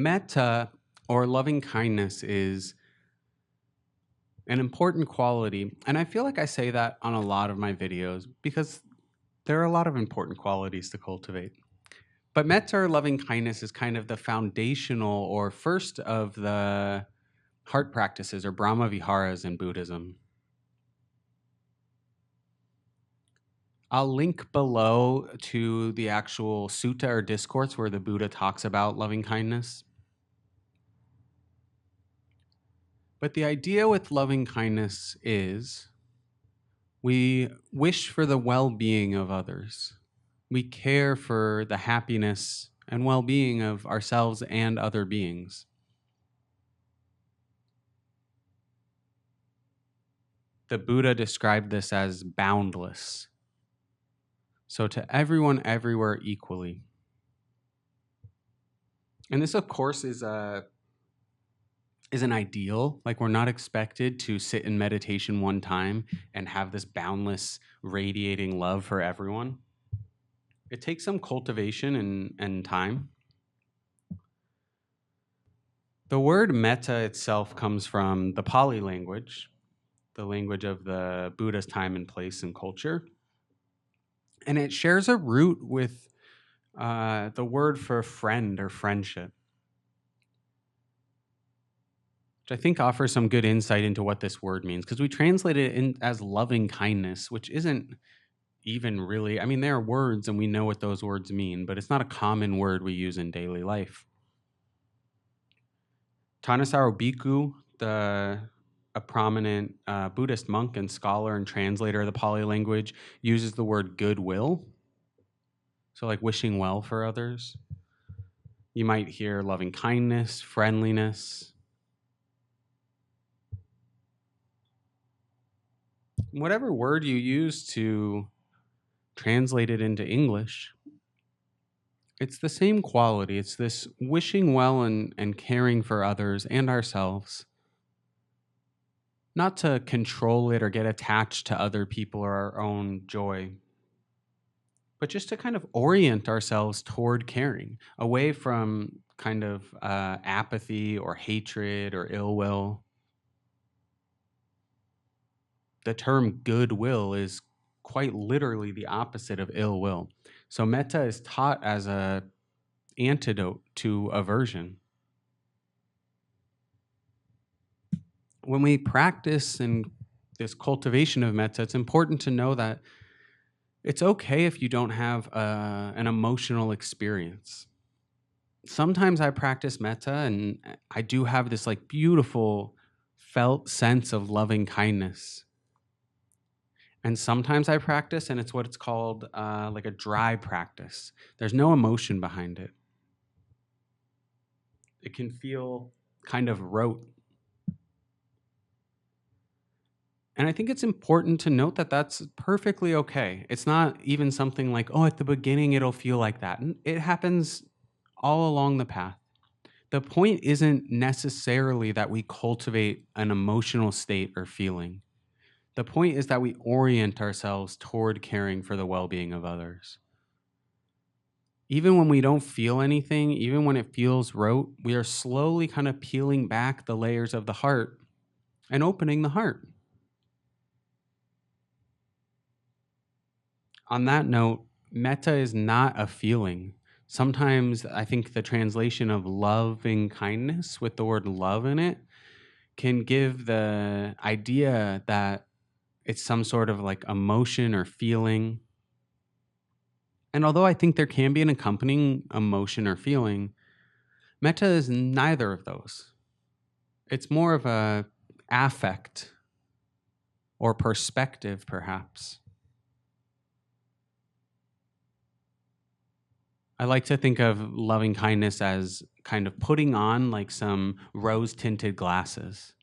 Metta, or loving kindness, is an important quality. And I feel like I say that on a lot of my videos because there are a lot of important qualities to cultivate. But metta, or loving kindness, is kind of the foundational or first of the heart practices or Brahma Viharas in Buddhism. I'll link below to the actual sutta or discourse where the Buddha talks about loving kindness. But the idea with loving kindness is we wish for the well-being of others. We care for the happiness and well-being of ourselves and other beings. The Buddha described this as boundless. So to everyone, everywhere equally. And this, of course, is an ideal. Like, we're not expected to sit in meditation one time and have this boundless, radiating love for everyone. It takes some cultivation and time. The word metta itself comes from the Pali language, the language of the Buddha's time and place and culture. And it shares a root with the word for friend or friendship, which I think offers some good insight into what this word means, because we translate it as loving kindness, which isn't even really, I mean, there are words and we know what those words mean, but it's not a common word we use in daily life. Thanissaro Bhikkhu, a prominent Buddhist monk and scholar and translator of the Pali language, uses the word goodwill. So like wishing well for others. You might hear loving kindness, friendliness. Whatever word you use to translate it into English, it's the same quality. It's this wishing well and caring for others and ourselves. Not to control it or get attached to other people or our own joy, but just to kind of orient ourselves toward caring, away from kind of apathy or hatred or ill will. The term goodwill is quite literally the opposite of ill will. So metta is taught as a antidote to aversion. When we practice in this cultivation of metta, it's important to know that it's okay if you don't have an emotional experience. Sometimes I practice metta and I do have this like beautiful felt sense of loving kindness. And sometimes I practice and it's what it's called like a dry practice. There's no emotion behind it. It can feel kind of rote. And I think it's important to note that that's perfectly okay. It's not even something like, oh, at the beginning it'll feel like that. And it happens all along the path. The point isn't necessarily that we cultivate an emotional state or feeling. The point is that we orient ourselves toward caring for the well-being of others. Even when we don't feel anything, even when it feels rote, we are slowly kind of peeling back the layers of the heart and opening the heart. On that note, metta is not a feeling. Sometimes I think the translation of loving kindness with the word love in it can give the idea that it's some sort of like emotion or feeling. And although I think there can be an accompanying emotion or feeling, metta is neither of those. It's more of a affect or perspective, perhaps. I like to think of loving kindness as kind of putting on like some rose-tinted glasses.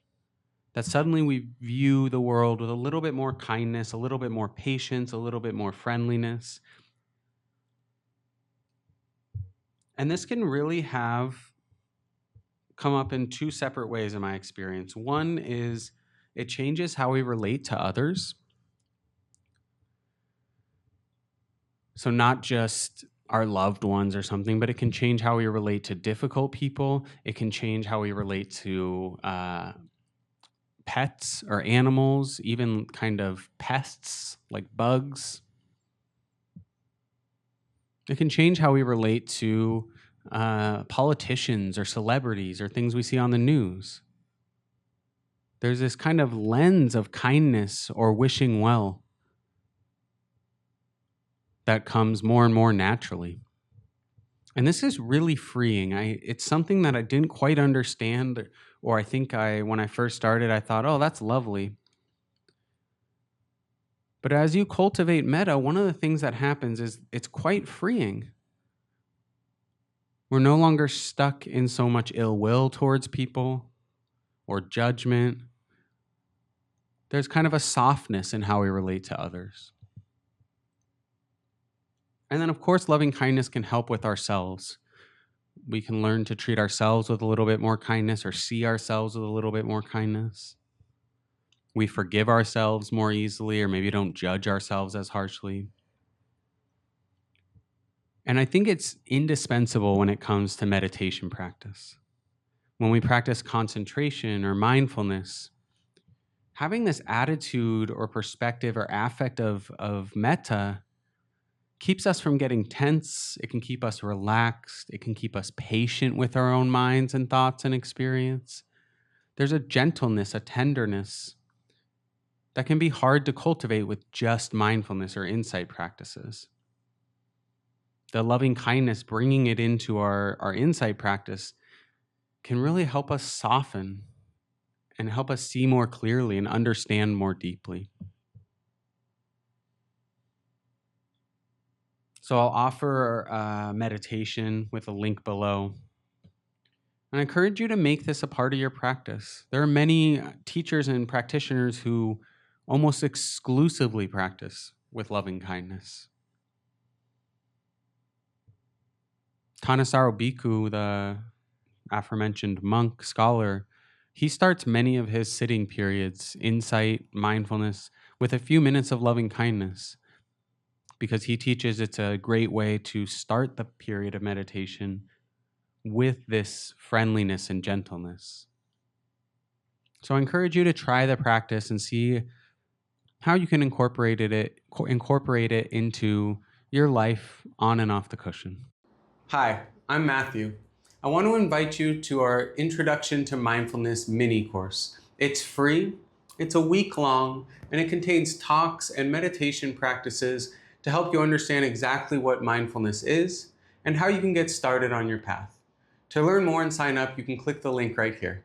That suddenly we view the world with a little bit more kindness, a little bit more patience, a little bit more friendliness. And this can really have come up in two separate ways in my experience. One is it changes how we relate to others. So not just our loved ones or something, but it can change how we relate to difficult people. It can change how we relate to pets or animals, even kind of pests like bugs. It can change how we relate to politicians or celebrities or things we see on the news. There's this kind of lens of kindness or wishing well that comes more and more naturally. And this is really freeing. It's something that I didn't quite understand, or I think when I first started, I thought, oh, that's lovely. But as you cultivate metta, one of the things that happens is it's quite freeing. We're no longer stuck in so much ill will towards people or judgment. There's kind of a softness in how we relate to others. And then, of course, loving kindness can help with ourselves. We can learn to treat ourselves with a little bit more kindness or see ourselves with a little bit more kindness. We forgive ourselves more easily, or maybe don't judge ourselves as harshly. And I think it's indispensable when it comes to meditation practice. When we practice concentration or mindfulness, having this attitude or perspective or affect of metta keeps us from getting tense. It can keep us relaxed. It can keep us patient with our own minds and thoughts and experience. There's a gentleness, a tenderness that can be hard to cultivate with just mindfulness or insight practices. The loving kindness, bringing it into our insight practice, can really help us soften and help us see more clearly and understand more deeply. So I'll offer meditation with a link below. And I encourage you to make this a part of your practice. There are many teachers and practitioners who almost exclusively practice with loving kindness. Thanissaro Bhikkhu, the aforementioned monk scholar, he starts many of his sitting periods, insight, mindfulness, with a few minutes of loving kindness, because he teaches it's a great way to start the period of meditation with this friendliness and gentleness. So I encourage you to try the practice and see how you can incorporate it into your life on and off the cushion. Hi, I'm Matthew. I want to invite you to our Introduction to Mindfulness mini course. It's free, it's a week long, and it contains talks and meditation practices to help you understand exactly what mindfulness is and how you can get started on your path. To learn more and sign up, you can click the link right here.